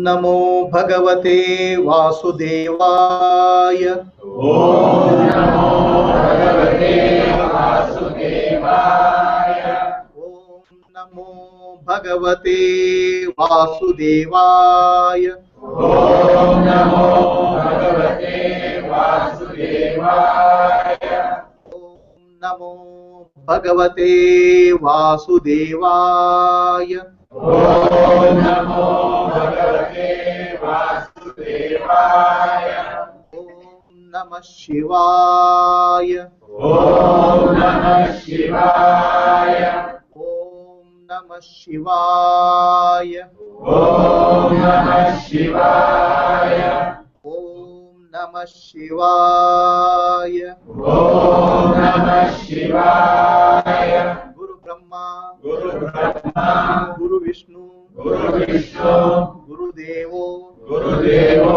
नमो भगवते वासुदेवाय। ओम नमो भगवते वासुदेवाय। ओम नमो भगवते वासुदेवाय। ओम नमो भगवते वासुदेवाय। ओम नमो भगवते वासुदेवाय। ओम नमो भगवते वासुदेवाय। ओम नमः शिवाय। ओम नमः शिवाय। ओम नमः शिवाय। ओम नमः शिवाय। ओम नमः शिवाय। ओम नमः शिवाय। गुरु ब्रह्मा गुरु ब्रह्मा गुरु विष्णु गुरु विष्णु गुरुदेवो गुरुदेवो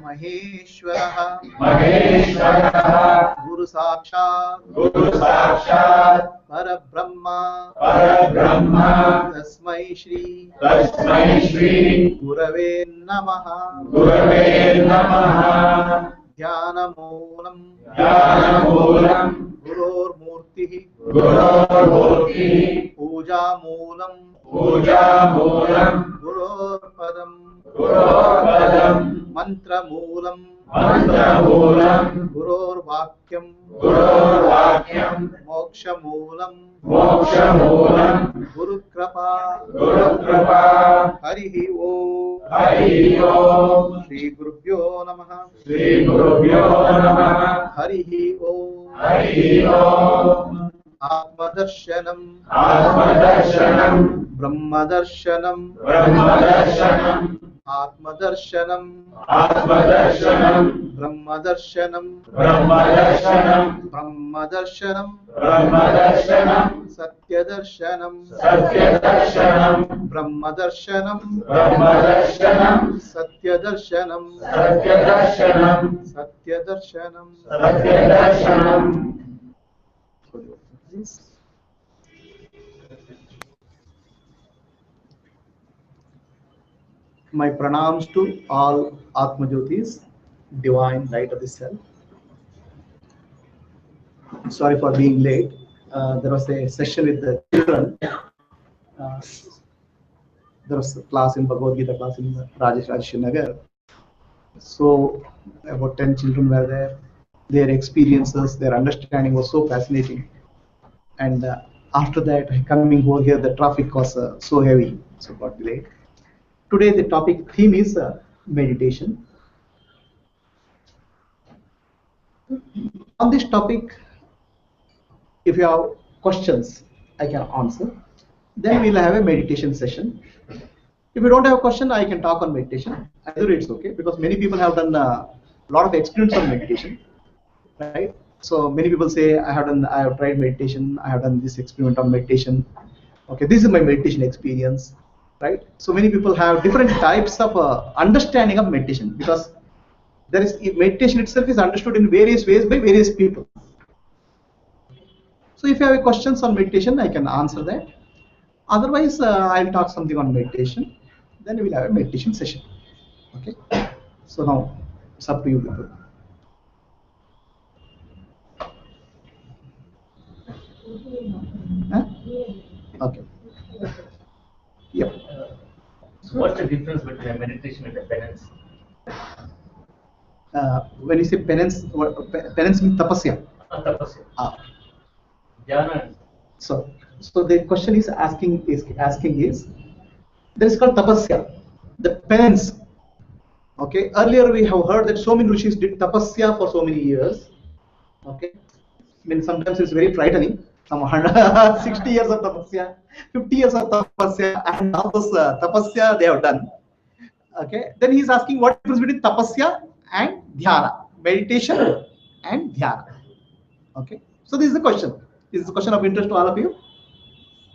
महेश्वरः महेश्वरः गुरु साक्षात् गुरु साक्षात् परब्रह्म परब्रह्म तस्मै श्री गुरवे नमः। गुरवे नमः। ध्यानमूलं ज्ञानमूलं गुरोर्मूर्तिः गुरोर्मूर्तिः पूजामूलं पूजामूलं गुरोर्पदं गुरोर्पदं मन्त्रमूलं मन्त्रमूलं गुरोर्वाक्यं गुरोर्वाक्यं मोक्षमूलं मोक्षमूलं गुरुकृपा गुरुकृपा। हरिः ओम्। हरिः ओम्। श्री गुरुभ्यो नमः। श्री गुरुभ्यो नमः। हरिः ओम्। हरिः ओम्। आत्मदर्शनम् आत्मदर्शनम् ब्रह्मदर्शनम् ब्रह्मदर्शनम् आत्मदर्शनम् आत्मदर्शनम् ब्रह्मदर्शनम् ब्रह्मदर्शनम् ब्रह्मदर्शनम् ब्रह्मदर्शनम् सत्यदर्शनम् सत्यदर्शनम् ब्रह्मदर्शनम् ब्रह्मदर्शनम् सत्यदर्शनम् सत्यदर्शनम् सत्यदर्शनम् सत्यदर्शनम्। My pranams to all Atmajyotis, divine light of the self. Sorry for being late. There was a session with the children. There was a class in Bhagavad Gita class in Rajesh Nagar. So about 10 children were there. Their experiences, their understanding was so fascinating. And after that, coming over here, the traffic was so heavy, so got delayed. Today, the topic theme is meditation. On this topic, if you have questions, I can answer. Then we'll have a meditation session. If you don't have a question, I can talk on meditation. Either it's okay, because many people have done a lot of experience on meditation, right? So many people say, I have tried meditation, I have done this experiment on meditation. Okay, this is my meditation experience, right? So many people have different types of understanding of meditation, because there is meditation itself is understood in various ways by various people. So if you have questions on meditation, I can answer that. Otherwise, I'll talk something on meditation. Then we will have a meditation session. Okay. So now it's up to you people. Huh? Okay. Yep. So what's the difference between a meditation and a penance? When you say penance, penance means tapasya. Tapasya. Dhyana. So the question is asking is there is called tapasya, the penance. Okay. Earlier we have heard that so many rishis did tapasya for so many years. Okay. I mean sometimes it's very frightening. Some 60 years of tapasya, 50 years of tapasya, and now this tapasya they have done. Okay. Then he is asking what difference between tapasya and dhyana, meditation and dhyana. Okay. So this is the question. Is this a question of interest to all of you?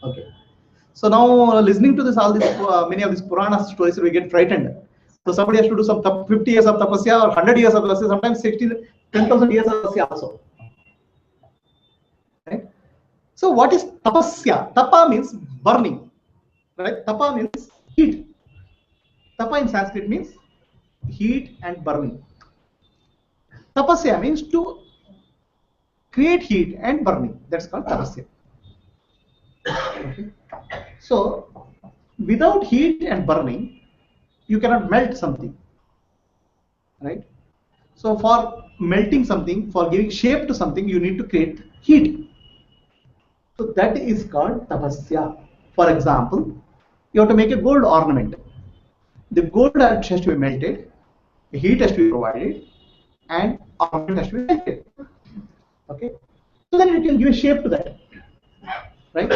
Okay. So now listening to this, all this, many of these Purana stories, we get frightened. So somebody has to do some 50 years of tapasya or 100 years of tapasya, sometimes 10,000 years of tapasya also. Right? So what is tapasya? Tapa means burning. Right? Tapa means heat. Tapa in Sanskrit means heat and burning. Tapasya means to create heat and burning. That's called tapasya. Okay. So without heat and burning, you cannot melt something. Right? So for melting something, for giving shape to something, you need to create heat. So that is called tapasya. For example, you have to make a gold ornament. The gold has to be melted, the heat has to be provided, and ornament has to be melted. Okay, so then you can give a shape to that, right?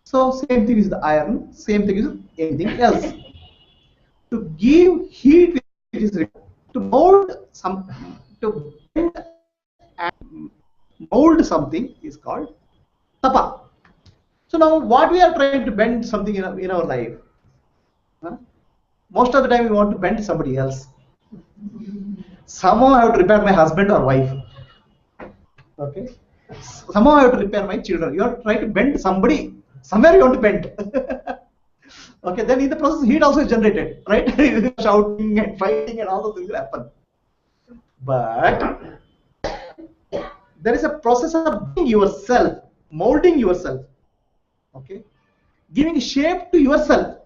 So same thing is the iron, same thing is anything else. To give heat which is required, to mold some, to bend and mold something is called tapa. So now what we are trying to bend something in our life. Huh? Most of the time we want to bend somebody else. Somehow I have to repair my husband or wife. Okay. Somehow I have to repair my children. You are trying to bend somebody. Somewhere you want to bend. Okay. Then in the process, heat also is generated, right? Shouting and fighting and all those things will happen. But there is a process of being yourself, molding yourself. Okay. Giving shape to yourself.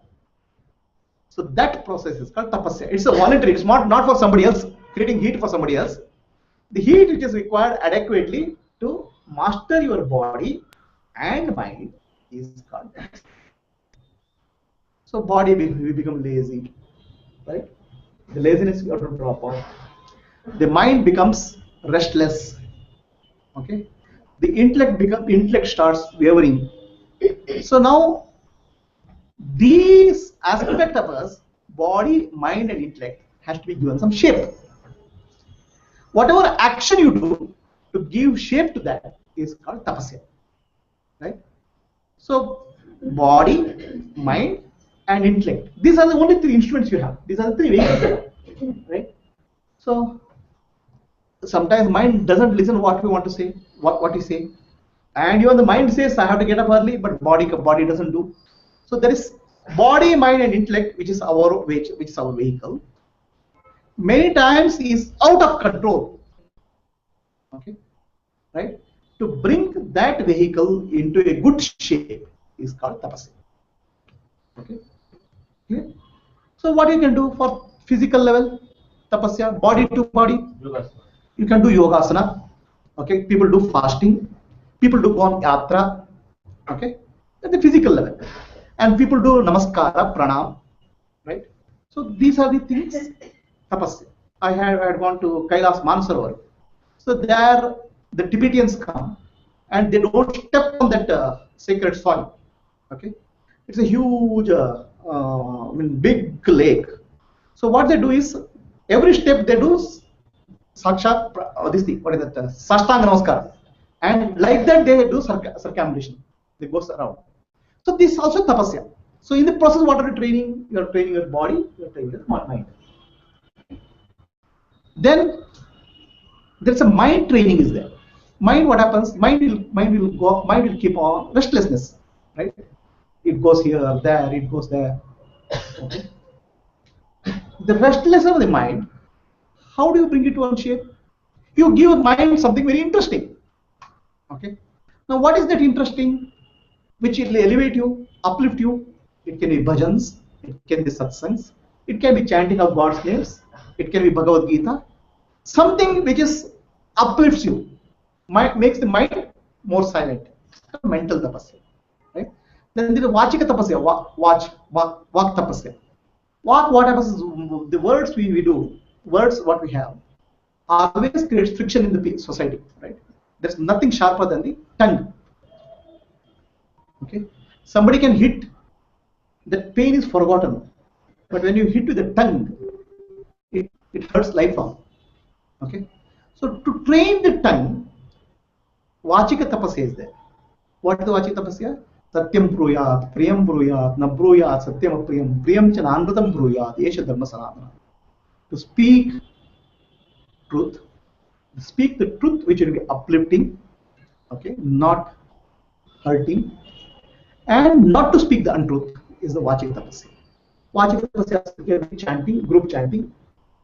So that process is called tapasya. It's a voluntary. It's not for somebody else, creating heat for somebody else. The heat which is required adequately to master your body and mind is called tapasya. So body we become lazy, right? The laziness we have to drop off. The mind becomes restless. Okay. The intellect starts wavering. So now these aspect of us, body, mind, and intellect, has to be given some shape. Whatever action you do to give shape to that is called tapasya. Right? So body, mind, and intellect. These are the only three instruments you have. These are the three vehicles you have. Right? So sometimes mind doesn't listen what we want to say, what we say. And even the mind says I have to get up early, but body doesn't do. So there is body, mind, and intellect, which is our vehicle. Many times is out of control. Okay, right? To bring that vehicle into a good shape is called tapasya. Okay, clear? So what you can do for physical level, tapasya, body to body, Yogasana. you can do yogasana. Okay, people do fasting, people do go on yatra. Okay, at the physical level, and people do namaskara, pranam, right? So these are the things tapasya. I had gone to Kailas Mansarovar. So there the Tibetans come and they don't step on that sacred soil. Okay, it's a huge, big lake. So what they do is every step they do sakshat, this thing, what is that? Sashtanga namaskar, and like that they do circumambulation. They goes around. So this is also tapasya. So in the process, what are you training? You are training your body, you are training your mind. Then there's a mind training is there. Mind, what happens? Mind will keep on restlessness, right? It goes here, there, it goes there. Okay. The restlessness of the mind, how do you bring it to one shape? You give mind something very interesting. Okay. Now what is that interesting? Which will elevate you, uplift you? It can be bhajans, it can be satsangs, it can be chanting of God's names, it can be Bhagavad Gita. Something which is uplifts you, makes the mind more silent. Mental tapasya, right? Then there is vachika tapasya, walk tapasya. Walk, what happens is the words we do, words what we have, always creates friction in the society, right? There's nothing sharper than the tongue. Okay, somebody can hit, that pain is forgotten, but when you hit with the tongue, it hurts lifelong. Okay, So to train the tongue, Vachika tapasya is there. What is the Vachika tapasya? Satyam bruyat, priyam bruyat, na bruyat, satyam priyam, priyam cha nanratam bruyat, yesha dharma sanatana. To speak the truth which will be uplifting, okay, not hurting, and not to speak the untruth is the Vachika tapasya. Vachika tapasya can be chanting, group chanting,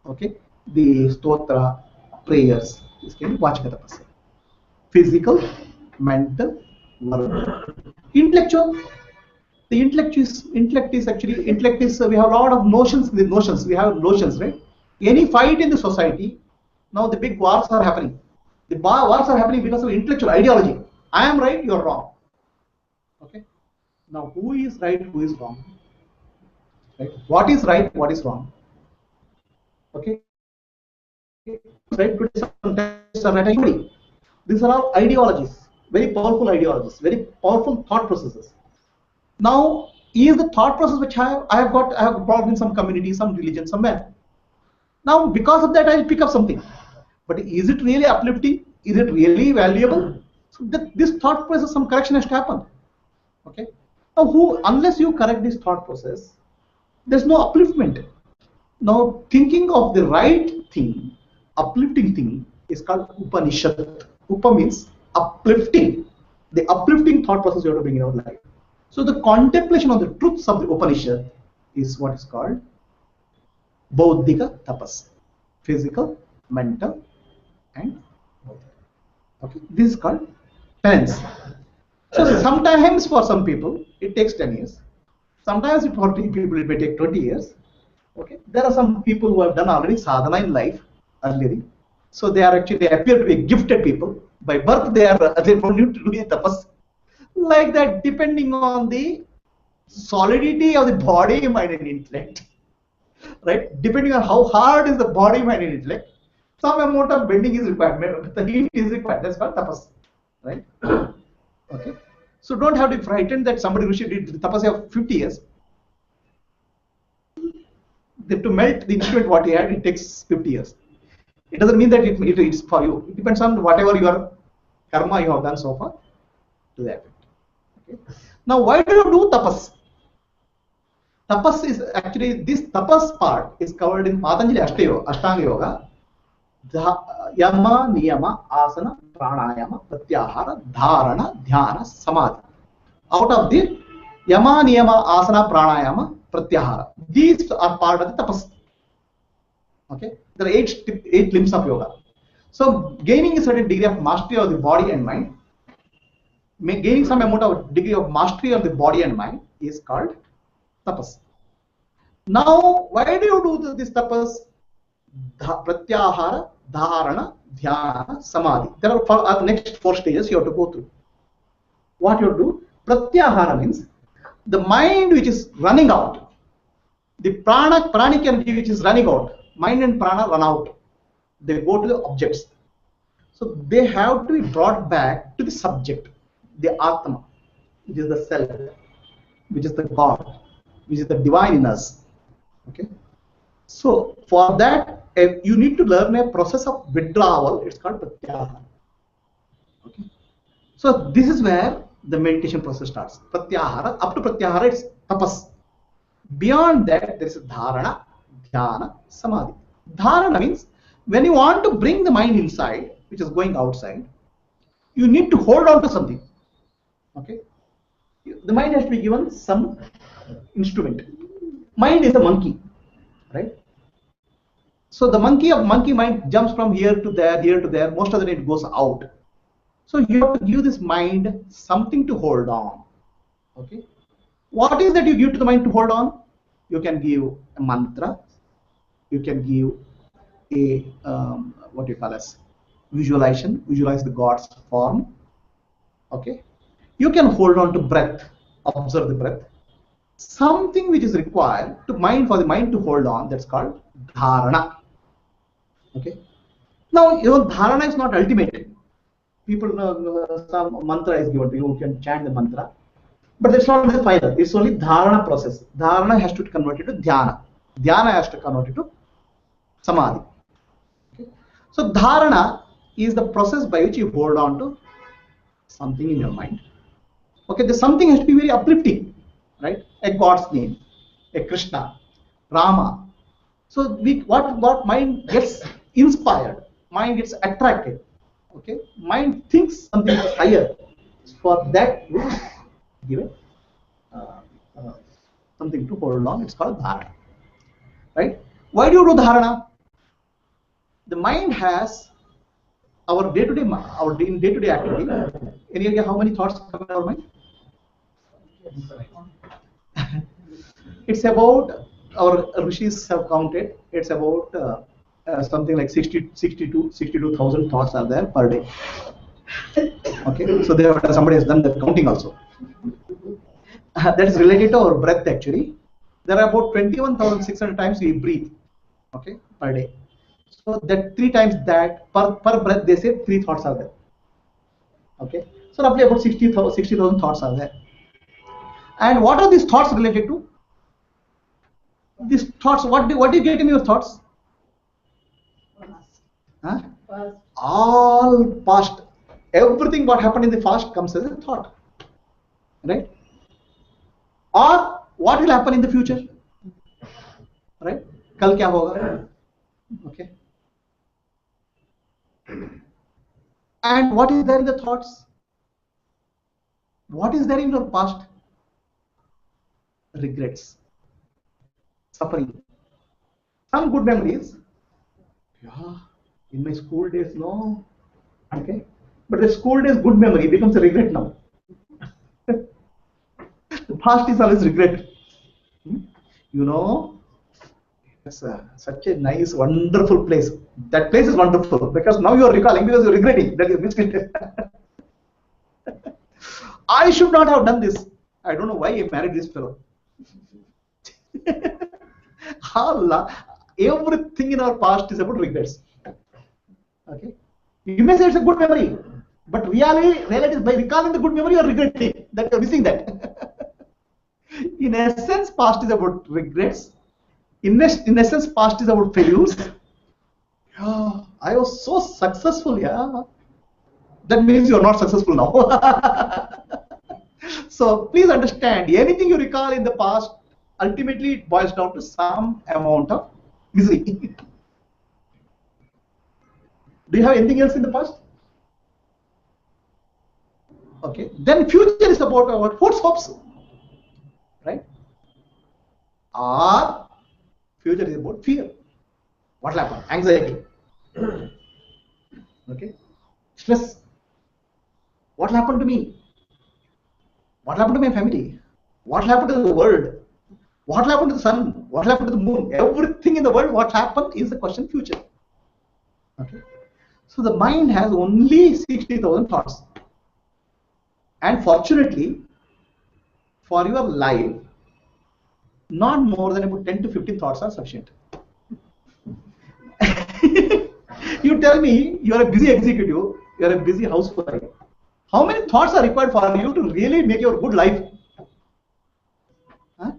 okay, the stotra, prayers, this can be Vachika tapasya. Physical, mental, verbal, intellectual. The intellect is actually we have a lot of notions. We have notions, right? Any fight in the society, now the big wars are happening. The wars are happening because of intellectual ideology. I am right, you are wrong. Okay. Now who is right, who is wrong? Right? What is right, what is wrong? Okay. Right today sometimes are right. These are all ideologies, very powerful ideologies, very powerful thought processes. Now, is the thought process which I have brought in some community, some religion, somewhere. Now, because of that, I'll pick up something. But is it really uplifting? Is it really valuable? So this thought process, some correction has to happen. Okay. Now, unless you correct this thought process, there's no upliftment. Now, thinking of the right thing, uplifting thing, is called Upanishad. Upa means uplifting. The uplifting thought process you have to bring in our life. So the contemplation of the truths of the Upanishad is what is called Bauddhika tapas. Physical, mental, and okay. This is called penance. So sometimes for some people it takes 10 years. Sometimes for people it may take 20 years. Okay. There are some people who have done already sadhana in life earlier. So they appear to be gifted people. By birth they don't need to do a tapas. Like that, depending on the solidity of the body, mind, and intellect, right? Depending on how hard is the body, mind, and intellect, some amount of bending is required. The heat is required. That's called tapas, right? Okay. So don't have to be frightened that somebody who did tapasya of 50 years. To melt the instrument what he had, it takes 50 years. It doesn't mean that it's for you. It depends on whatever your karma you have done so far to that. Okay. Now, why do you do tapas? Tapas is actually, this tapas part is covered in Patanjali Ashtanga Yoga. Yama, Niyama, Asana, Pranayama, Pratyahara, Dharana, Dhyana, Samadhi. Out of the Yama, Niyama, Asana, Pranayama, Pratyahara. These are part of the tapas. Okay. There are eight limbs of yoga. So, gaining a certain degree of mastery of the body and mind, gaining some amount of degree of mastery of the body and mind is called tapas. Now, why do you do this tapas? Pratyahara, Dharana, Dhyana, Samadhi. There are the next 4 stages you have to go through. What you do? Pratyahara means the mind which is running out, the pranic energy which is running out, mind and prana run out. They go to the objects. So they have to be brought back to the subject, the Atma, which is the self, which is the God, which is the divine in us. Okay. So for that, you need to learn a process of withdrawal. It's called pratyahara. Okay. So this is where the meditation process starts. Pratyahara. Up to pratyahara, it's tapas. Beyond that, there is dharana, dhyana, samadhi. Dharana means when you want to bring the mind inside, which is going outside, you need to hold on to something. Okay. The mind has to be given some instrument. Mind is a monkey, right? So the monkey mind jumps from here to there. Most of the time it goes out. So you have to give this mind something to hold on. Okay. What is that you give to the mind to hold on? You can give a mantra. You can give a what you call as visualization. Visualize the God's form. Okay. You can hold on to breath. Observe the breath. Something which is required for the mind to hold on, that's called dharana. Okay. Now, dharana is not ultimate. People some mantra is given to you, you can chant the mantra, but that's not the final. It's only dharana process. Dharana has to convert it to dhyana. Dhyana has to convert it to samadhi. Okay. So dharana, is the process by which you hold on to something in your mind. Okay, the something has to be very uplifting, right? A God's name, a Krishna, Rama. So what mind gets inspired, mind gets attracted. Okay, mind thinks something is higher. For that, we give it something to hold on. It's called dharana, right? Why do you do dharana? The mind has our day-to-day, our day-to-day activity. Any idea how many thoughts come in our mind? It's about, our rishis have counted, it's about something like 62,000 thoughts are there per day. Okay, so somebody has done that counting also. That is related to our breath actually. There are about 21,600 times we breathe, okay, per day. So that 3 times that per breath, they say 3 thoughts are there. Okay, so roughly about 60,000 thoughts are there. And what are these thoughts related to? These thoughts, what do you get in your thoughts? Huh? All past, everything what happened in the past comes as a thought, right? Or what will happen in the future, right? Kal kya hoga? Okay. And what is there in the thoughts? What is there in your past? Regrets, suffering. Some good memories. Yeah, in my school days, no. Okay, but the school days good memory becomes a regret now. The past is always regret. You know, it's such a nice, wonderful place. That place is wonderful because now you are recalling because you are regretting that you missed it. I should not have done this. I don't know why I married this fellow. Allah, everything in our past is about regrets. Okay, you may say it's a good memory, but reality is by recalling the good memory, you are regretting that you are missing that. In essence, past is about regrets. In essence, past is about failures. Yeah, I was so successful. Yeah, that means you are not successful now. So please understand, anything you recall in the past, ultimately it boils down to some amount of misery. Do you have anything else in the past? Okay, then future is about our hopes, right? Or future is about fear. What will happen? Anxiety. Okay, stress. What will happen to me? What will happen to my family? What will happen to the world? What will happen to the sun? What will happen to the moon? Everything in the world, what happened is the question future. Okay. So the mind has only 60,000 thoughts. And fortunately, for your life, not more than about 10 to 15 thoughts are sufficient. You tell me, you are a busy executive, you are a busy housewife. How many thoughts are required for you to really make your good life? Huh?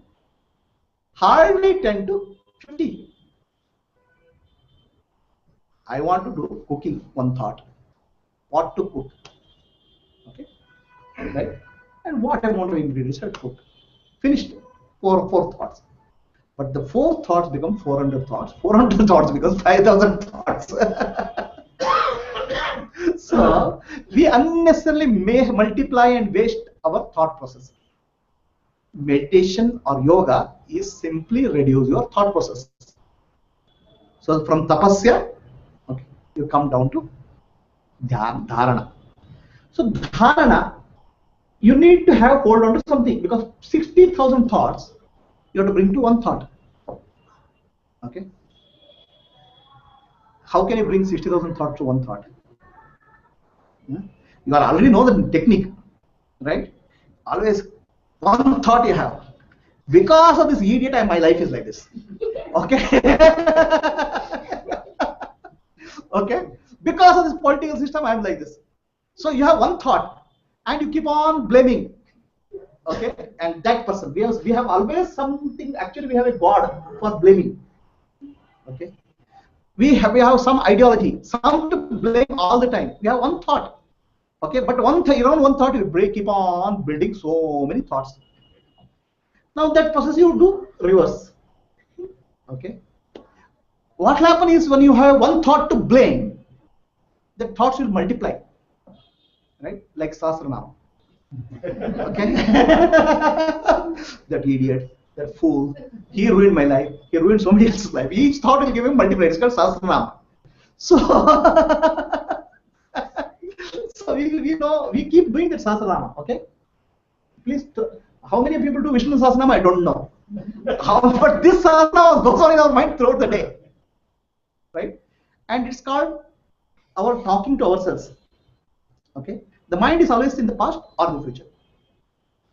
Hardly 10 to 50. I want to do cooking, one thought. What to cook? Okay, right? And what amount of ingredients to cook? Finished. Four thoughts. But the 4 thoughts become 400 thoughts. 400 thoughts becomes 5,000 thoughts. So we unnecessarily may multiply and waste our thought process. Meditation or yoga is simply reduce your thought process. So from tapasya, okay, you come down to dharana. So dharana, you need to have hold on to something because 60,000 thoughts you have to bring to one thought. Okay. How can you bring 60,000 thoughts to one thought? Yeah? You already know the technique, right? Always one thought you have. Because of this idiot, my life is like this. Okay. Okay. Because of this political system, I am like this. So you have one thought, and you keep on blaming. Okay, and that person, we have always something. Actually, we have a God for blaming. Okay, we have some ideology, some to blame all the time. We have one thought, okay, but around one thought you keep on building so many thoughts. Now that process you do reverse, okay. What will happen is when you have one thought to blame, the thoughts will multiply, right? Like Sahasranama. Okay. That idiot, that fool, he ruined my life, he ruined somebody else's life. Each thought will give him multiply. It's called Sahasranama. So, so we know we keep doing that Sahasranama, okay? Please, how many people do Vishnu Sahasranama? I don't know. But this Sahasranama goes on in our mind throughout the day, right? And it's called our talking to ourselves, okay? The mind is always in the past or the future.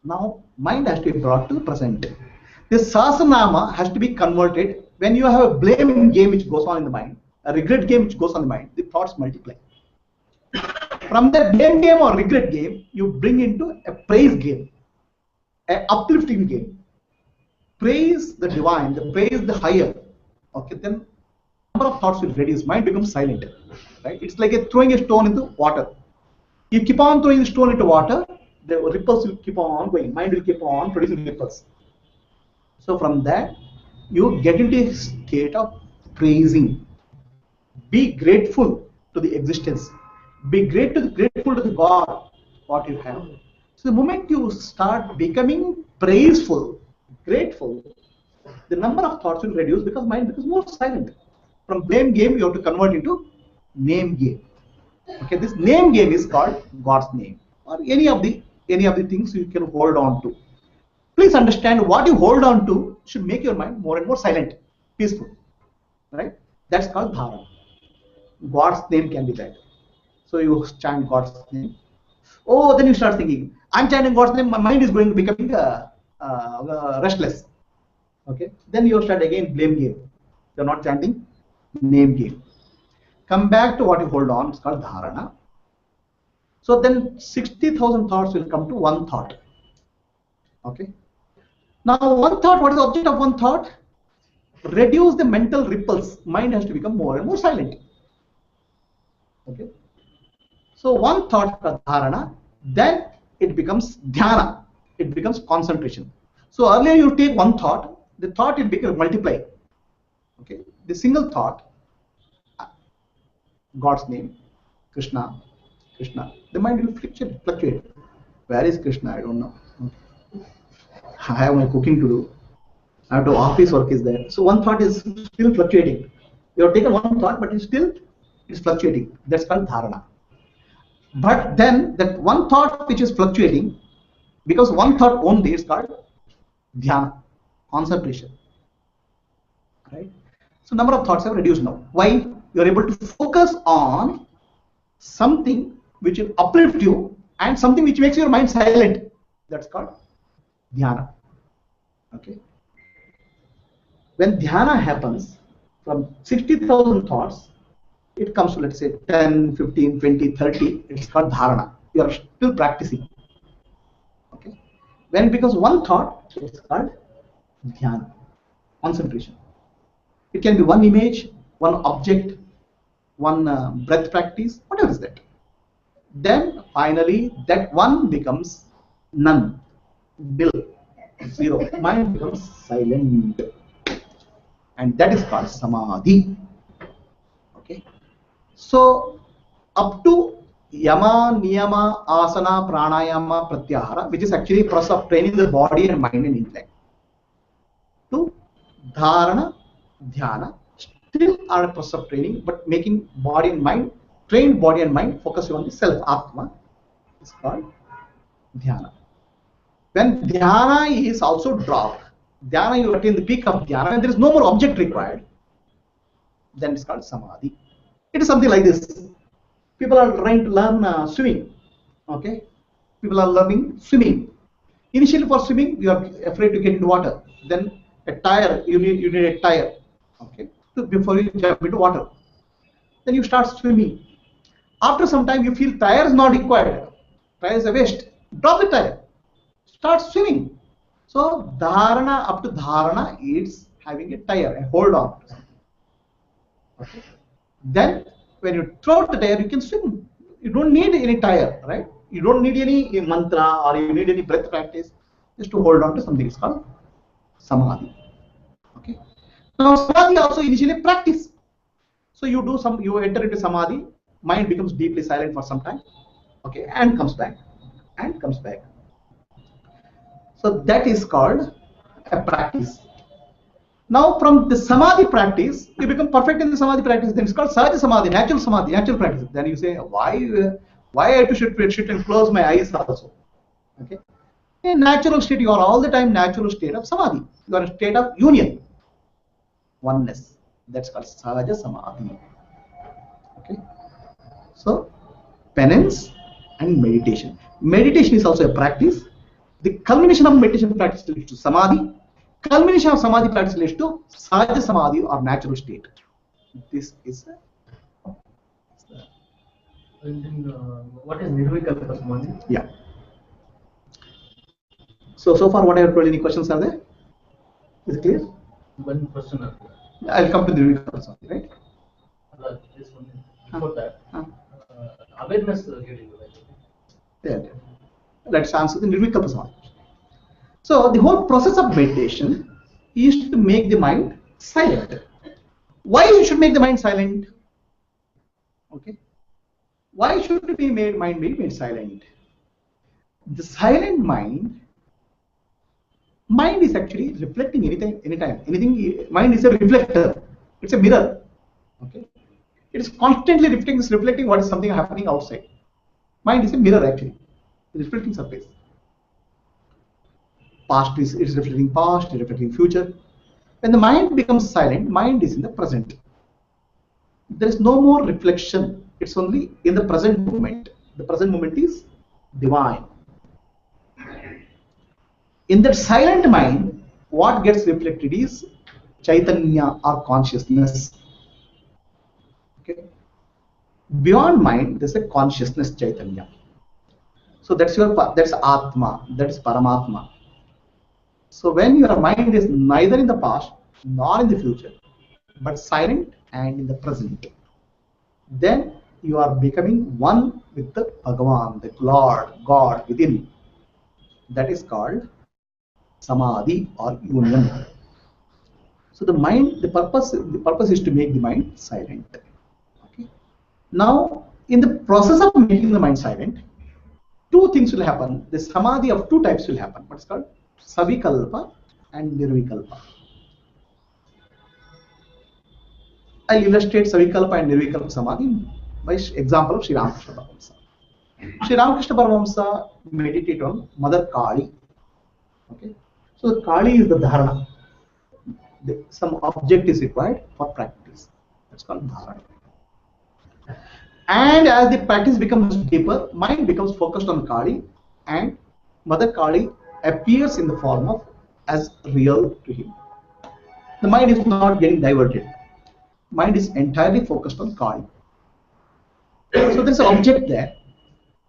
Now, mind has to be brought to the present. This Sahasranama has to be converted. When you have a blame game which goes on in the mind, a regret game which goes on in the mind, the thoughts multiply. From that blame game or regret game, you bring into a praise game, an uplifting game. Praise the divine, praise the higher. Okay, then number of thoughts will reduce. Mind becomes silent. Right? It's like throwing a stone into water. You keep on throwing the stone into water, the ripples will keep on going. Mind will keep on producing ripples. So from that, you get into a state of praising. Be grateful to the existence. Be grateful to the God, what you have. So the moment you start becoming praiseful, grateful, the number of thoughts will reduce because mind becomes more silent. From blame game, you have to convert into name game. Okay, this name game is called God's name, or any of the things you can hold on to. Please understand, what you hold on to should make your mind more and more silent, peaceful, right? That's called dharana. God's name can be that. So you chant God's name. Oh, then you start thinking, I'm chanting God's name, my mind is going to becoming restless. Okay, then you start again blame game. You're not chanting name game. Come back to what you hold on, it's called dharana. So then 60,000 thoughts will come to one thought. Okay. Now one thought, what is the object of one thought? Reduce the mental ripples. Mind has to become more and more silent. Okay. So one thought called dharana, then it becomes dhyana. It becomes concentration. So earlier you take one thought, the thought will become multiply. Okay. The single thought, God's name, Krishna, Krishna. The mind will fluctuate. Where is Krishna? I don't know. I have my cooking to do. I have to office work is there. So one thought is still fluctuating. You have taken one thought, but it's fluctuating. That's called dharana. But then that one thought which is fluctuating, because one thought only is called dhyana, concentration. Right? So number of thoughts have reduced now. Why? You are able to focus on something which will uplift you and something which makes your mind silent. That's called dhyana. Okay. When dhyana happens, from 60,000 thoughts, it comes to, let's say, 10, 15, 20, 30. It's called dharana. You are still practicing. Okay. When it becomes one thought, it's called dhyana, concentration. It can be one image, one object, one breath practice, whatever is that. Then finally that one becomes none, nil, zero. Mind becomes silent, and that is called samadhi. Okay. So up to yama, niyama, asana, pranayama, pratyahara, which is actually a process of training the body and mind and intellect, to dharana, dhyana, still are a process of training, but making body and mind, trained body and mind, focusing on the self, Atma, is called dhyana. When dhyana is also dropped, dhyana, you attain the peak of dhyana, and there is no more object required, then it's called samadhi. It is something like this. People are trying to learn swimming. Okay, people are learning swimming. Initially, for swimming, you are afraid to get into water. Then a tire, you need a tire. Okay, before you jump into water. Then you start swimming. After some time, you feel tire is not required. Tire is a waste. Drop the tire. Start swimming. So dharana, up to dharana, it's having a tire, a hold on. Okay. Then when you throw out the tire, you can swim. You don't need any tire, right? You don't need any mantra or you need any breath practice. Just to hold on to something is called samadhi. Okay. Now samadhi also initially practice. So you do some, you enter into samadhi, mind becomes deeply silent for some time, okay, and comes back, and comes back. So that is called a practice. Now from the samadhi practice, you become perfect in the samadhi practice. Then it's called sahaja samadhi, natural practice. Then you say, why I have to sit and close my eyes also? Okay. In natural state, you are all the time natural state of samadhi. You are in a state of union, oneness. That's called sahaja samadhi. Okay. So penance and meditation. Meditation is also a practice. The culmination of meditation practice leads to samadhi. Culmination of samadhi practice leads to sahaja samadhi or natural state. This is What is nirvikalpa samadhi? yeah. So far what I have told, any questions are there? Is it clear? One question. I'll come to the nirvikalpa samadhi, right? This one. Before that, awareness. Yeah. Let's answer the nirvikalpa samadhi. So the whole process of meditation is to make the mind silent. Why you should make the mind silent? Okay. Why should it be mind be made silent? The silent mind is actually reflecting anytime. Mind is a reflector. It's a mirror. Okay. It is constantly reflecting what is something happening outside. Mind is a mirror actually. Reflecting surface. Past is reflecting past, reflecting future. When the mind becomes silent, mind is in the present. There is no more reflection. It's only in the present moment. The present moment is divine. In that silent mind, what gets reflected is Chaitanya or consciousness. Okay. Beyond mind, there's a consciousness Chaitanya. So that's Atma, that is Paramatma. So when your mind is neither in the past nor in the future, but silent and in the present, then you are becoming one with the Bhagavan, the Lord, God within. That is called Samadhi or union. So the purpose is to make the mind silent. Okay. Now, in the process of making the mind silent, two things will happen. The Samadhi of two types will happen. What is called Savikalpa and Nirvikalpa. I'll illustrate Savikalpa and Nirvikalpa Samadhi by example of Sri Ramakrishna Paramahamsa. Sri Ramakrishna Paramahamsa meditate on Mother Kali. Okay. So the Kali is the dharana. Some object is required for practice. That's called dharana. And as the practice becomes deeper, mind becomes focused on Kali, and Mother Kali appears in the form of as real to him. The mind is not getting diverted. Mind is entirely focused on Kali. So there's an object there.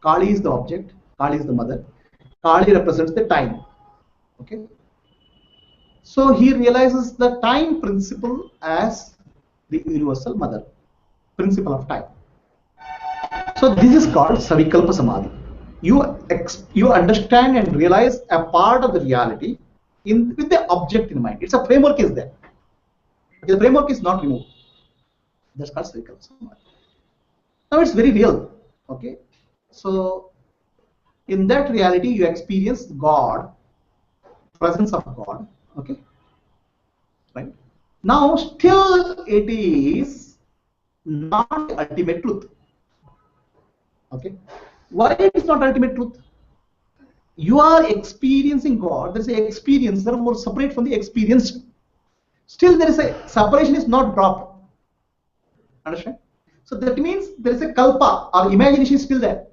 Kali is the object. Kali is the mother. Kali represents the time. Okay. So he realizes the time principle as the universal mother, principle of time. So this is called Savikalpa Samadhi. You understand and realize a part of the reality with the object in mind. It's a framework is there. The framework is not removed. That's called Savikalpa Samadhi. Now it's very real. Okay. So in that reality you experience God, presence of God. Okay. Right. Now still it is not the ultimate truth. Okay. Why it is not ultimate truth? You are experiencing God. There is an experience, therefore separate from the experienced. Still there is a separation is not dropped. Understand? So that means there is a kalpa or imagination is still there.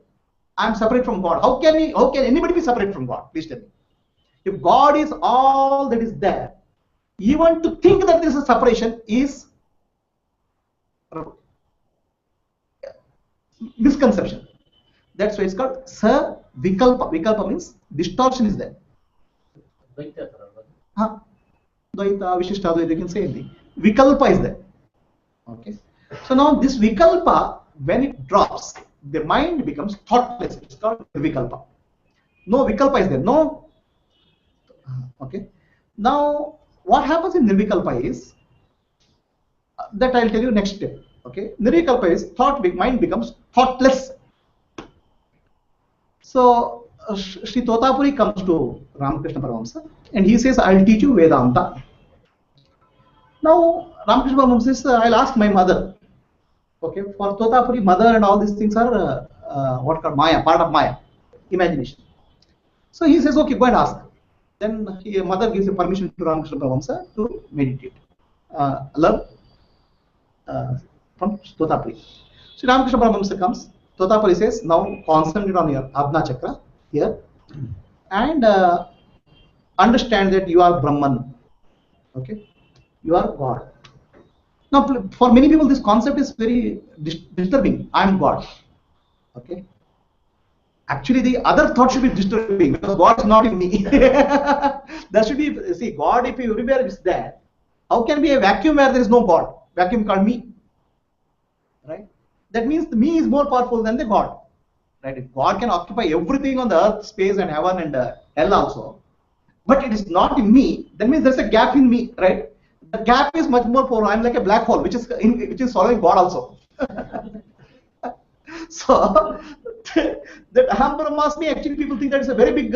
I am separate from God. How can anybody be separate from God? Please tell me. If God is all that is there, even to think that there is a separation is misconception. That's why it's called Vikalpa. Vikalpa means distortion is there. Dvaita. Dvaita, Vishishta, they can say anything. Vikalpa is there. Okay. So now this vikalpa, when it drops, the mind becomes thoughtless. It's called vikalpa. No vikalpa is there. No. Okay. Now what happens in nirvikalpa is that I'll tell you next step. Okay. Nirvikalpa is mind becomes thoughtless. So Sri Totapuri comes to Ramakrishna Paramahamsa and he says, I'll teach you Vedanta. Now Ramakrishna Paramahamsa says, I'll ask my mother. Okay, for Totapuri, mother and all these things are what called Maya, part of Maya, imagination. So he says, okay, go and ask. Then mother gives a permission to Ramakrishna Paramahamsa to meditate, learn from Totapuri. So Ramakrishna Paramahamsa comes. Totapuri says, now concentrate on your Abna Chakra here and understand that you are Brahman. Okay, you are God. Now, for many people, this concept is very disturbing. I am God. Okay. Actually, the other thought should be disturbing because God is not in me. There should be, see, God, if everywhere is there, how can be a vacuum where there is no God? Vacuum called me. Right? That means the me is more powerful than the God. Right? If God can occupy everything on the earth, space, and heaven and hell also, but it is not in me, that means there's a gap in me, right? The gap is much more powerful. I'm like a black hole, which is swallowing God also. So that Aham Brahmasmi, actually people think that it's a very big,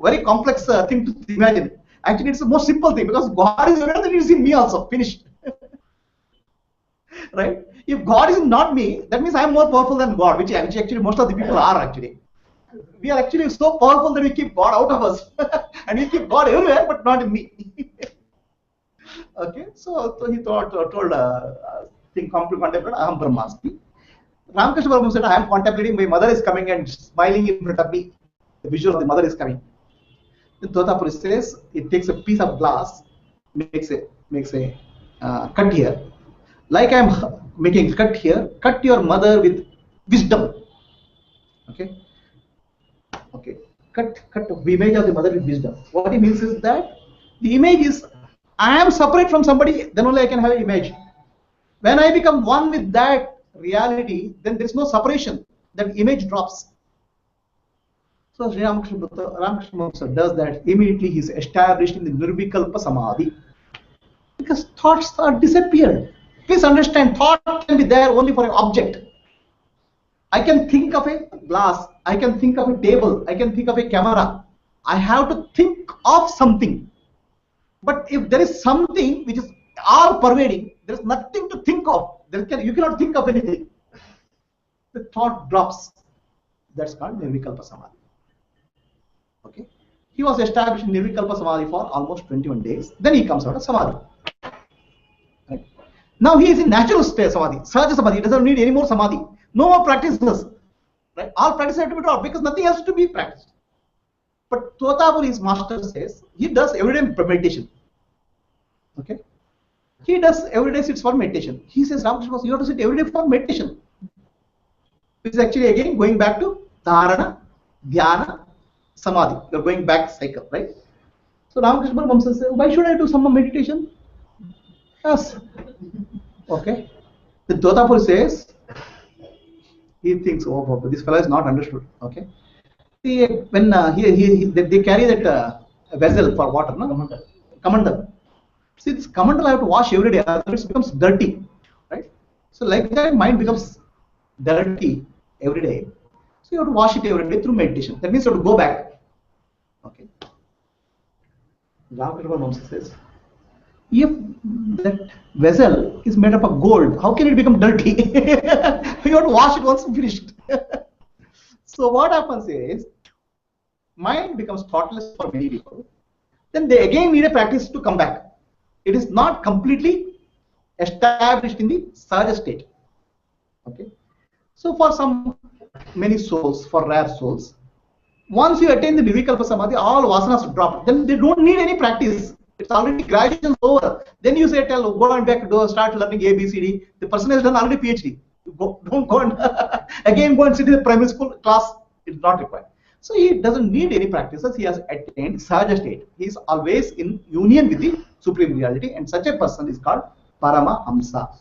very complex thing to imagine. Actually, it's a more simple thing because God is everywhere, then it is in me also. Finished. Right? If God is not me, that means I am more powerful than God, which actually most of the people are actually. We are actually so powerful that we keep God out of us, and we keep God everywhere, but not in me. Okay, so he told think contemplate Aham Brahmasmi. Ramakrishna Paramahamsa said, I am contemplating, my mother is coming and smiling in front of me. The visual of the mother is coming. Then Totapuri says, it takes a piece of glass, makes a cut here. Like I am making cut here, cut your mother with wisdom. Okay. Okay. Cut the image of the mother with wisdom. What he means is that the image is, I am separate from somebody, then only I can have an image. When I become one with that reality, then there is no separation. That image drops. So Sri Ramakrishna does that. Immediately he is established in the Nirvikalpa Samadhi. Because thoughts are disappeared. Please understand, thought can be there only for an object. I can think of a glass, I can think of a table, I can think of a camera. I have to think of something. But if there is something which is all pervading, there is nothing to think of. You cannot think of anything. The thought drops. That's called Nirvikalpa Samadhi. Okay. He was established in Nirvikalpa Samadhi for almost 21 days. Then he comes out of Samadhi. Right. Now he is in natural state Samadhi, Sahaja Samadhi. He doesn't need any more Samadhi. No more practices. Right. All practices have to be taught because nothing else to be practiced. But Totapuri's master says he does everyday meditation. Okay. He does every day sits for meditation. He says, Ramakrishna, you have to sit every day for meditation. Which is actually again going back to Dharana, Dhyana, Samadhi. You're going back cycle, right? So Ramakrishna Paramahamsa says, why should I do some meditation? Yes. Okay. The Totapuri says, he thinks, oh, this fellow is not understood. Okay. See, when they carry that vessel for water, no? Kamandal. See, this kamandal I have to wash every day, otherwise it becomes dirty, right? So like that, mind becomes dirty every day. So you have to wash it every day through meditation. That means you have to go back. Okay. Ramakrishna Paramahamsa says, if that vessel is made up of gold, how can it become dirty? You have to wash it once finished. So what happens is, mind becomes thoughtless for many people. Then they again need a practice to come back. It is not completely established in the Sahaja state. Okay. So for many souls, for rare souls, once you attain the Nirvikalpa Samadhi, all vasanas drop. Then they don't need any practice. It's already graduation over. Then you say, go and back, start learning A, B, C, D. The person has done already PhD. Don't go and again go and sit in the primary school class. It's not required. So he doesn't need any practices. He has attained Sahaja state. He is always in union with the Supreme Reality, and such a person is called Paramahamsa.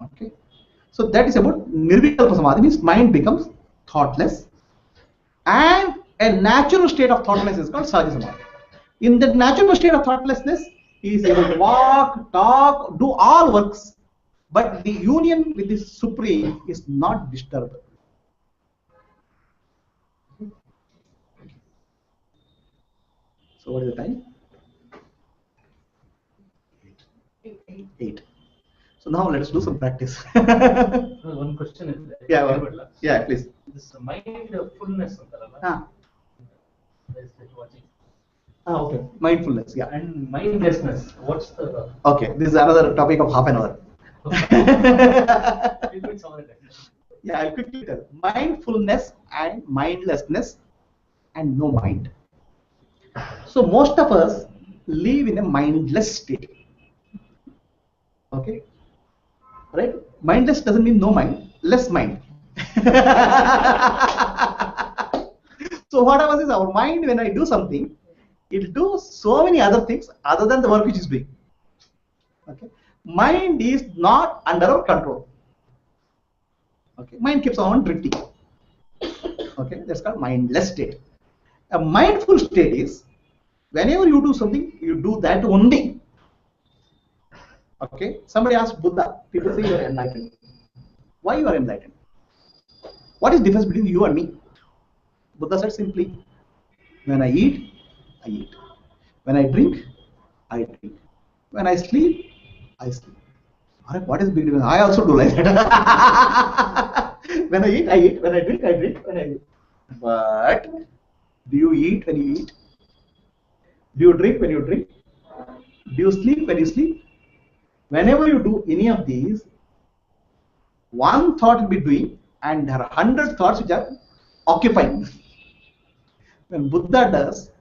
Okay. So that is about nirvikalpa samadhi, means mind becomes thoughtless, and a natural state of thoughtlessness is called sahaja samadhi. In the natural state of thoughtlessness, he is able to walk, talk, do all works, but the union with the supreme is not disturbed. So what is the time? 8. So now let us do some practice. One question is Yeah, please. this mindfulness watching Okay. Mindfulness, yeah. and mindlessness. What's the Okay, this is another topic of half an hour. Yeah, I'll quickly tell. Mindfulness and mindlessness and no mind. So most of us live in a mindless state. Okay, right? Mindless doesn't mean no mind, less mind. So what happens is our mind, when I do something, it'll do so many other things other than the work which is doing. Okay, mind is not under our control. Okay, mind keeps on drifting. Okay, that's called mindless state. A mindful state is whenever you do something, you do that only. Okay, somebody asked Buddha, people say you are enlightened. Why you are enlightened? What is the difference between you and me? Buddha said simply, when I eat, I eat. When I drink, I drink. When I sleep, I sleep. What is the big difference? I also do like that. When I eat, I eat. When I drink, I drink. When I eat. But do you eat when you eat? Do you drink when you drink? Do you sleep when you sleep? Whenever you do any of these, one thought will be doing, and there are 100 thoughts which are occupying. When Buddha does,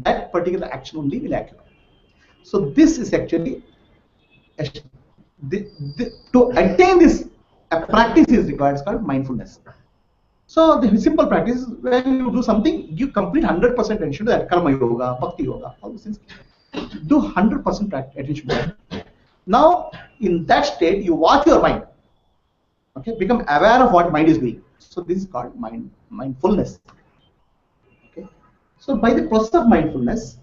that particular action only will occupy. So this is actually to attain this, a practice is required. It's called mindfulness. So the simple practice is when you do something, you complete 100% attention to that. Karma yoga, bhakti yoga, all these things. Do 100% attention to that. Now, in that state, you watch your mind. Okay, become aware of what mind is doing. So this is called mindfulness. Okay, so by the process of mindfulness,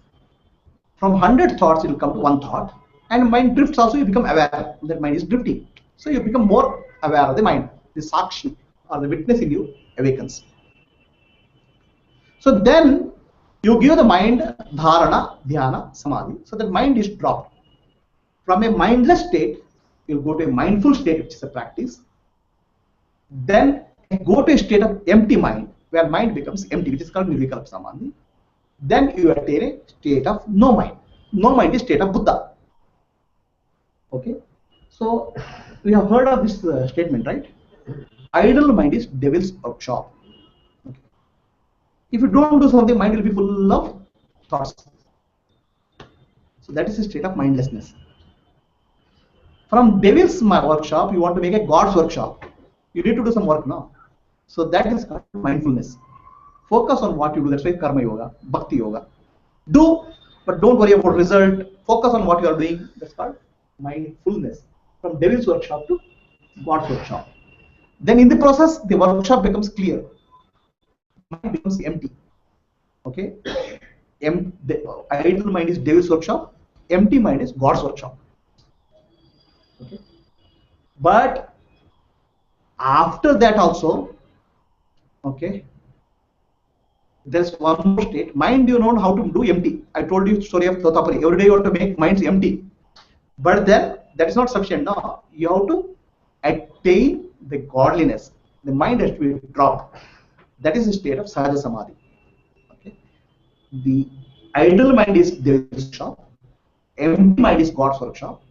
from 100 thoughts, it will come to one thought, and mind drifts also. You become aware that mind is drifting. So you become more aware of the mind. The sakshi or the witness in you awakens. So then you give the mind dharana, dhyana, samadhi. So that mind is dropped. From a mindless state, you go to a mindful state, which is a practice. Then go to a state of empty mind, where mind becomes empty, which is called nirvikalpa samadhi. Then you attain a state of no mind. No mind is state of Buddha. Okay. So we have heard of this statement, right? Idle mind is devil's workshop. Okay. If you don't do something, mind will be full of thoughts. So that is a state of mindlessness. From devil's workshop, you want to make a God's workshop. You need to do some work now. So that is called mindfulness. Focus on what you do. That's why karma yoga, bhakti yoga. Do, but don't worry about result. Focus on what you are doing. That's called mindfulness. From devil's workshop to God's workshop. Then in the process, the workshop becomes clear. Mind becomes empty. Okay. The idle mind is devil's workshop. Empty mind is God's workshop. Okay. But after that also, okay, there's one more state. Mind, you know how to do empty. I told you story of Totapuri. Every day you have to make minds empty. But then that is not sufficient. No, you have to attain the godliness. The mind has to be dropped. That is the state of Sahaja Samadhi. Okay. The idle mind is Devil's workshop. Empty mind is God's workshop.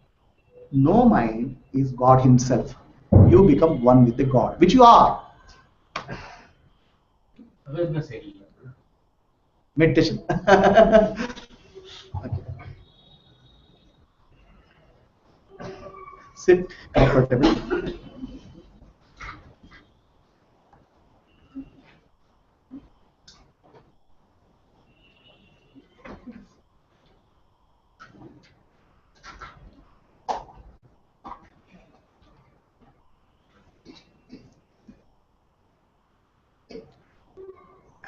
No mind is God Himself. You become one with the God, which you are. awareness area? Meditation. Okay. Sit comfortable.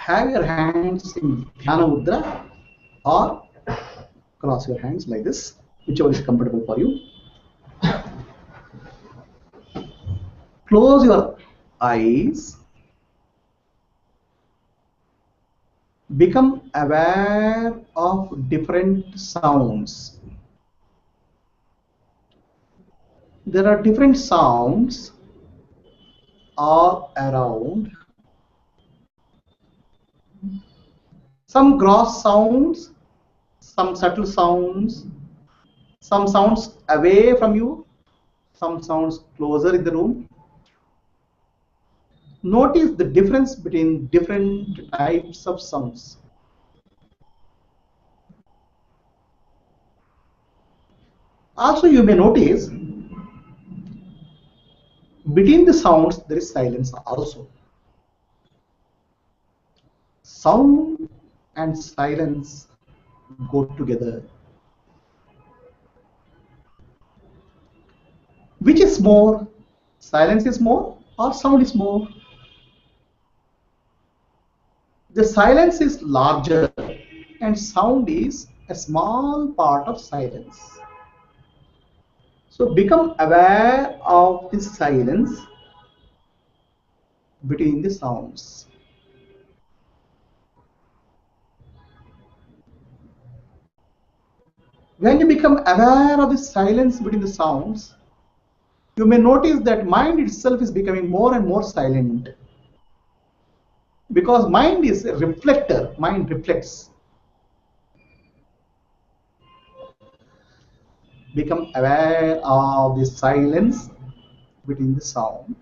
have your hands in Dhyana Mudra or cross your hands like this, whichever is comfortable for you. Close your eyes. Become aware of different sounds. There are different sounds all around. Some gross sounds, some subtle sounds, some sounds away from you, some sounds closer in the room. Notice the difference between different types of sounds. Also, you may notice between the sounds there is silence also. Sound and silence go together. Which is more? Silence is more or sound is more? The silence is larger and sound is a small part of silence. So become aware of the silence between the sounds. When you become aware of the silence between the sounds, you may notice that mind itself is becoming more and more silent. Because mind is a reflector, mind reflects. Become aware of the silence between the sound.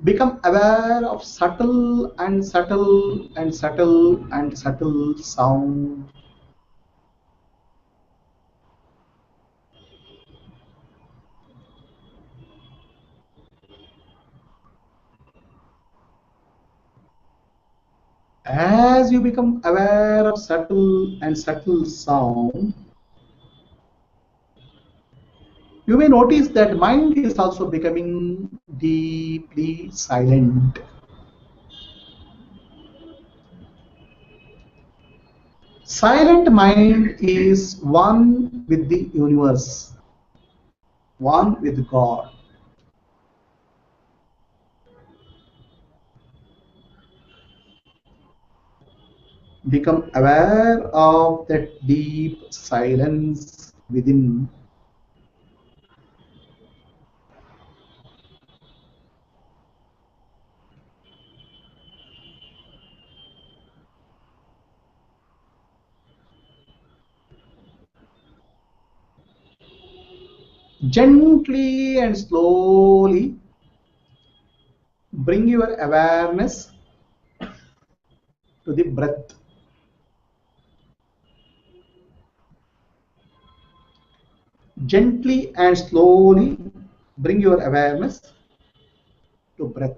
Become aware of subtle and subtle and subtle and subtle sound. As you become aware of subtle and subtle sound, you may notice that mind is also becoming deeply silent. Silent mind is one with the universe, one with God. Become aware of that deep silence within. Gently and slowly bring your awareness to the breath. Gently and slowly bring your awareness to breath.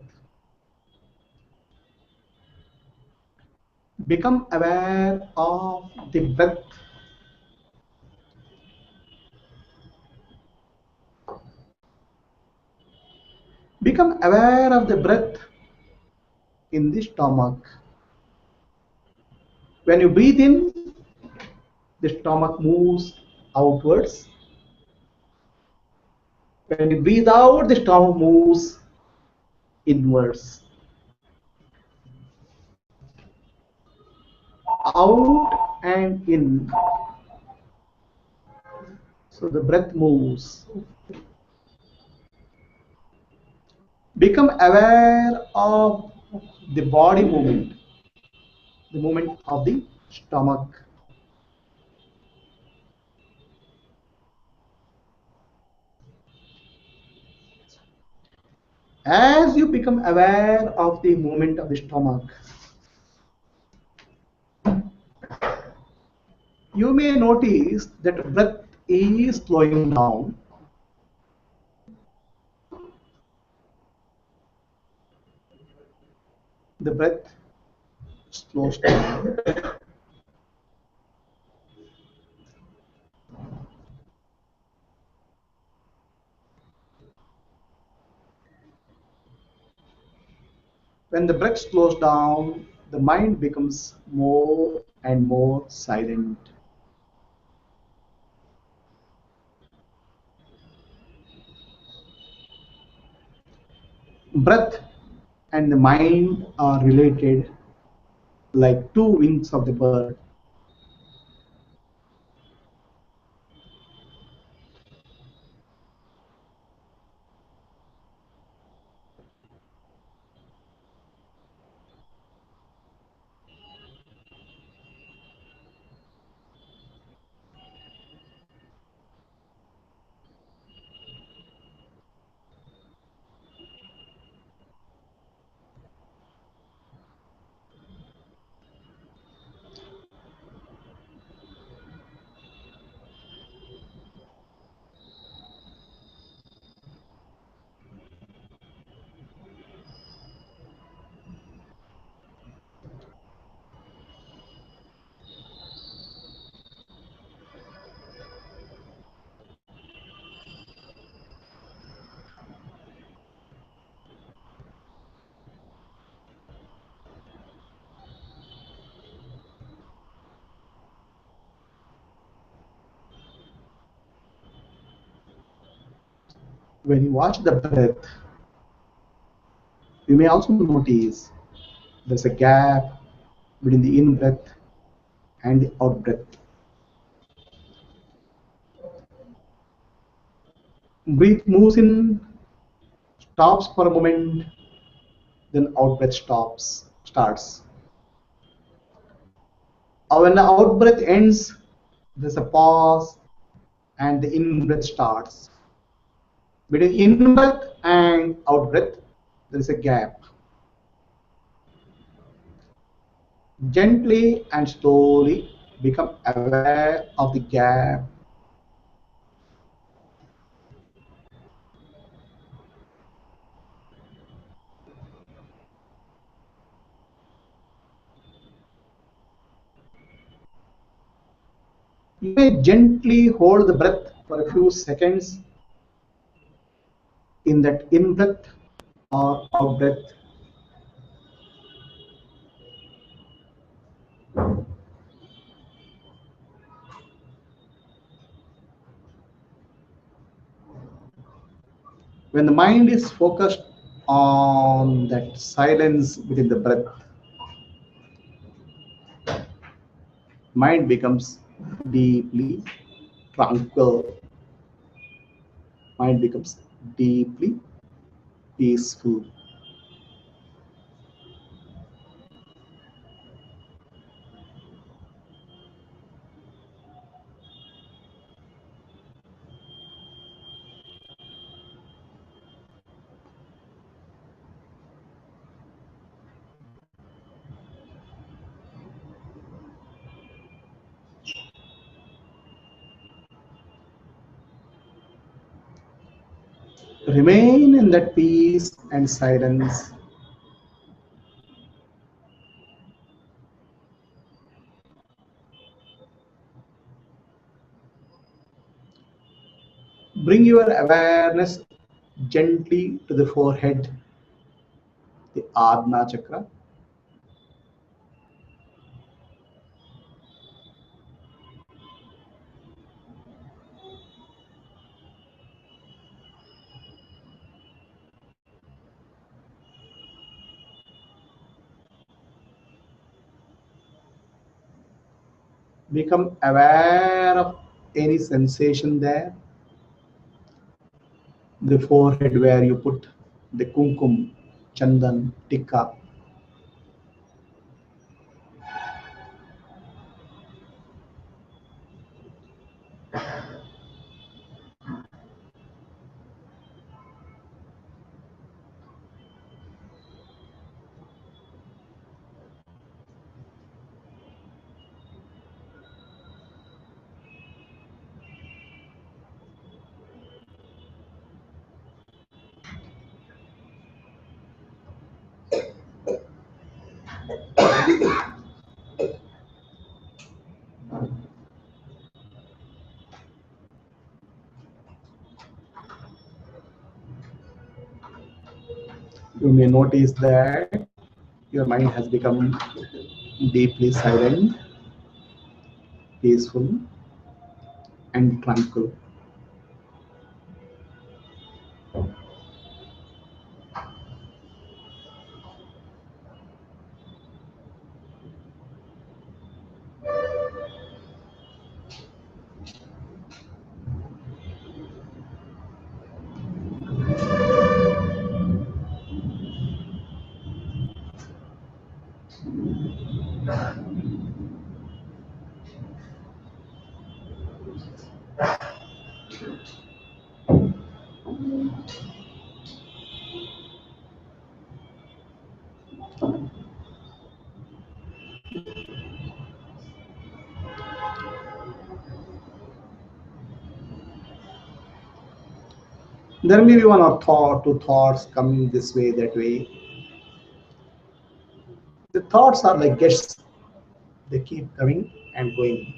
Become aware of the breath. Become aware of the breath in the stomach. When you breathe in, the stomach moves outwards. When you breathe out, the stomach moves inwards. Out and in. So the breath moves. Become aware of the body movement, the movement of the stomach. As you become aware of the movement of the stomach, you may notice that breath is slowing down. The breath slows down. When the breath slows down, the mind becomes more and more silent. Breath and the mind are related like two wings of the bird. When you watch the breath, you may also notice there's a gap between the in breath and the out breath. Breath moves in, stops for a moment, then out breath starts. When the out breath ends, there's a pause and the in breath starts. Between in breath and out breath, there is a gap. Gently and slowly become aware of the gap. You may gently hold the breath for a few seconds in that in breath or out breath. When the mind is focused on that silence within the breath, mind becomes deeply tranquil. Mind becomes deeply peaceful. Remain in that peace and silence. Bring your awareness gently to the forehead, the Ajna chakra. Become aware of any sensation there. The forehead where you put the kumkum, chandan, tikka. You may notice that Your mind has become deeply silent, peaceful, and tranquil. There may be one or thought, two thoughts coming this way, that way. The thoughts are like guests, they keep coming and going.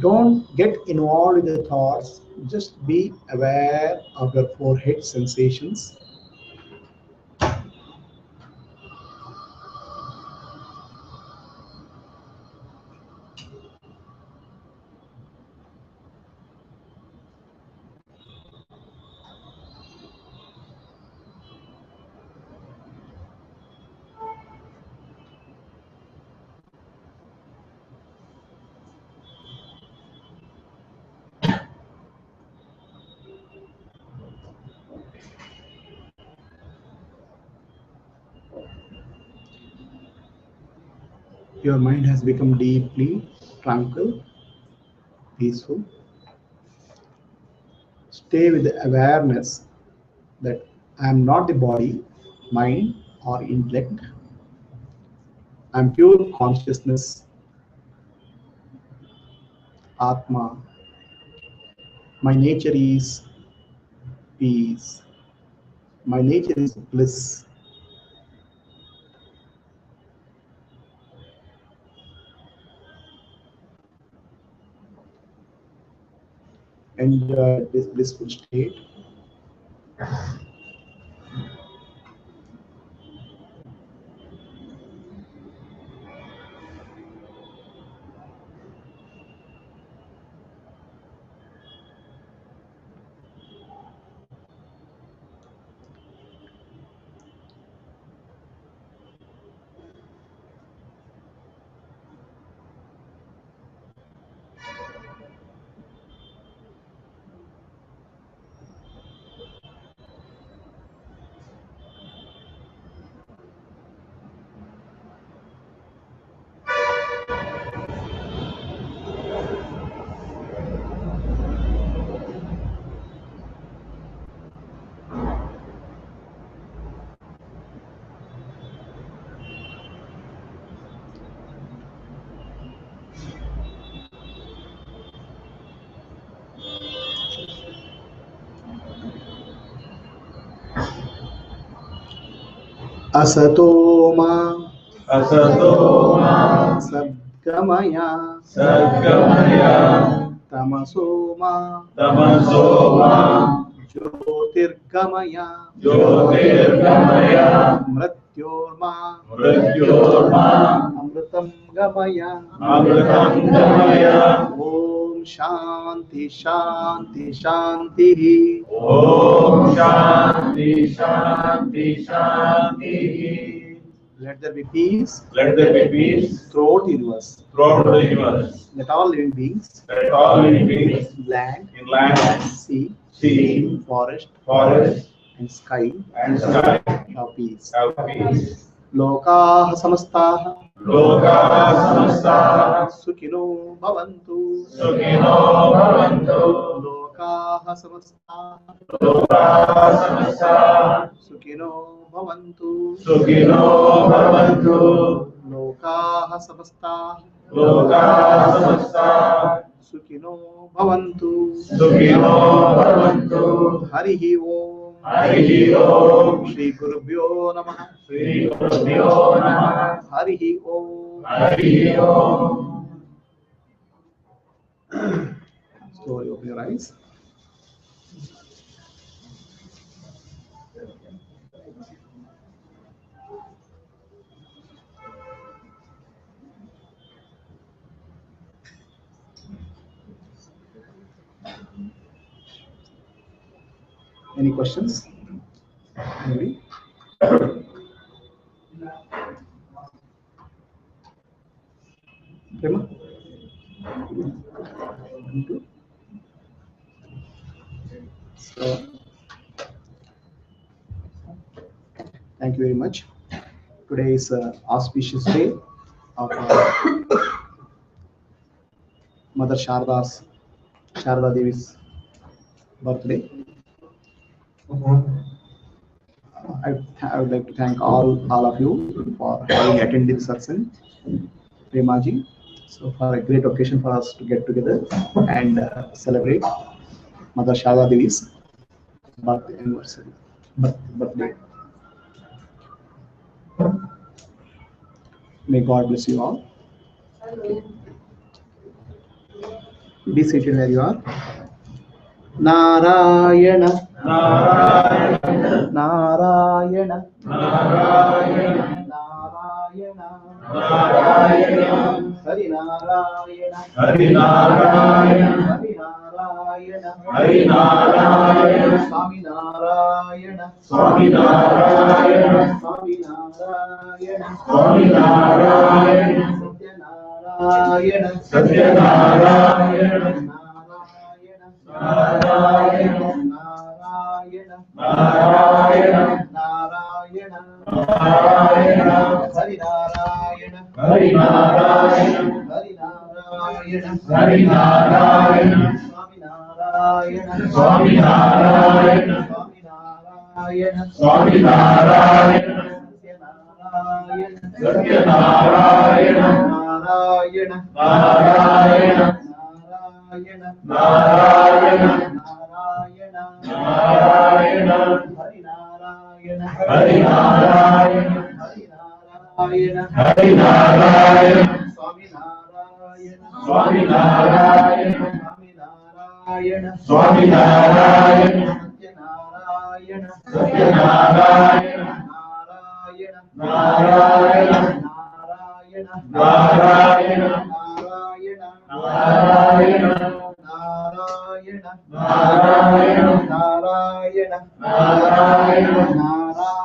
Don't get involved in the thoughts, just be aware of your forehead sensations. Your mind has become deeply tranquil, peaceful. Stay with the awareness that I am not the body, mind, or intellect. I am pure consciousness, Atma. My nature is peace. My nature is bliss. Enjoy this blissful state. Asato ma Asato ma sadgamaya Sadgamaya tamaso ma Tamaso ma jyotirgamaya Jyotirgamaya mrityorma Mrityorma amritam gamaya. Amritam Gamaya. Om Shanti Shanti Shanti. Om Shanti Shanti Shanti. Let there be peace. Let there be peace Throughout the universe. throughout the universe. Let all living beings. Let all living beings Land. in land, Sea. sea, Forest. forest, And sky. and sky Have peace. have peace. Lokaha samastaha. Loka samasta Sukhino bhavantu. Sukhino bhavantu. Lokaha samastaha. Loka samasta Sukhino bhavantu. Sukhino bhavantu. Lokaha samastaha. Loka samasta Sukhino bhavantu. Sukhino bhavantu. Harihi Om. Harihi Om. Shri Gurubhyo Namaha. Shri Gurubhyo Namaha. Harihi Om. Harihi Om. Slowly open your eyes. Any questions? Maybe. Prema? So, thank you very much. Today is auspicious day of Mother Sharda Devi's birthday. I would like to thank all of you for having attended this satsang, Premaji. So for a great occasion for us to get together and celebrate Mother Sharda Devi's birthday. May God bless you all. Be seated where you are. Narayana, Narayana, Narayana, Narayana, Narayana, Narayana, Hari Narayana, Hari Narayana, Hari Narayana, Hari Narayana, Swami Narayana, Swami Narayana, Swami Narayana, Swami Narayana, Satya Narayana, Narayana, Narayana, Narayana, Narayana, Narayana, Hari Narayana, Hari Narayana, Hari Narayana, Hari Narayana, Swami Narayana, Swami Narayana, Swami Narayana, Swami Narayana, Satya Narayana, Satya Narayana, Narayana, Narayana, Narayana, Narayana, Narayana, Narayana, Hari Narayana, Hari Narayana, Hari Narayana, Hari Narayana, Swami Narayana, Swami Narayana, Swami Narayana, Swami Narayana, Satya Narayana, Satya Narayana, Narayana, Narayana, Narayana, Narayana, Narayana, Narayana, Narayana,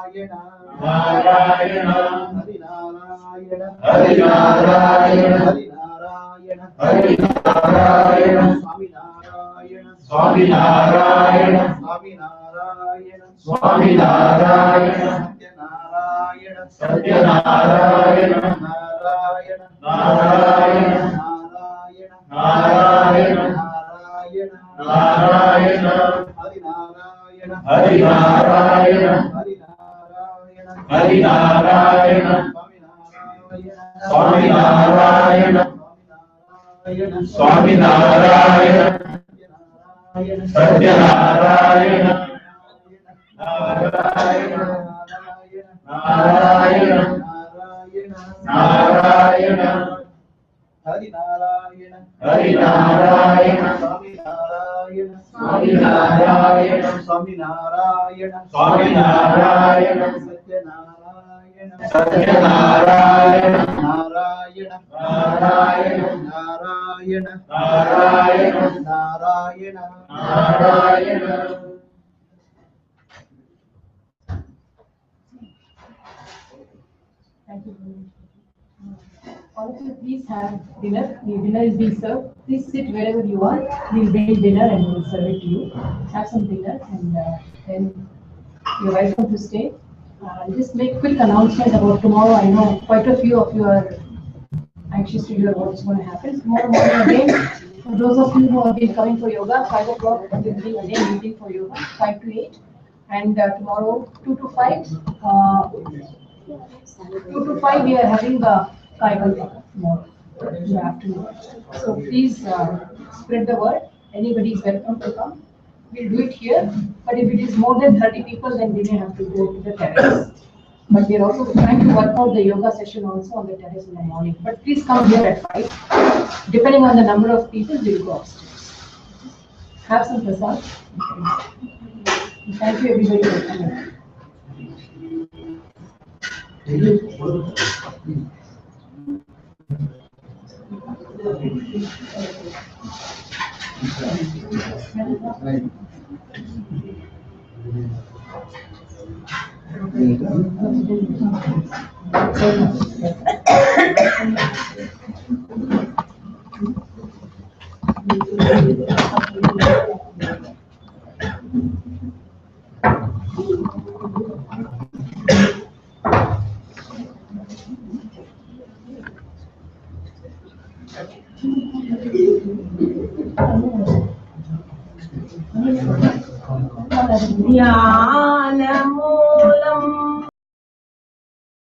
Narayana, Hari Narayana, Hari Narayana, Hari Narayana, Hari Narayana, Swami Narayana, Swami Narayana, Swami Narayana, Swami Narayana, Satya Narayana, Satya Narayana, Narayana, Narayana, Narayana, Narayana, Narayana, Narayana, Hari Narayana, Hari Narayana, Hari Narayana, Swami Swami Narayana, Narayana, Swami Narayana, Satya Narayana, Narayana, Narayana, Narayana, Hari Narayana, Hari Narayana, Swami Narayana, Swami Narayana, Swami Narayana, Satya Narayana, Satya Narayana, Narayana, Narayana, Narayana, Narayana, Narayana, Narayana. Thank you very much. All of you, please have dinner. The dinner is being served. Please sit wherever you are. We'll bring dinner and we'll serve it to you. Have some dinner and then you're welcome to stay. I'll just make a quick announcement about tomorrow. I know quite a few of you are anxious to hear what's going to happen. Tomorrow morning again, for those of you who have been coming for yoga, 5 o'clock we'll be again meeting for yoga, 5 to 8. And tomorrow, 2 to 5. 2 to 5 we are having a Kaivalya tomorrow in the afternoon. So please spread the word. Anybody is welcome to come. We'll do it here, but if it is more than 30 people, then we may have to go to the terrace. But we are also trying to work out the yoga session also on the terrace in the morning. But please come here at 5. Depending on the number of people, we'll go upstairs. Have some prasad. Thank you everybody for coming. ध्यानमग्नानां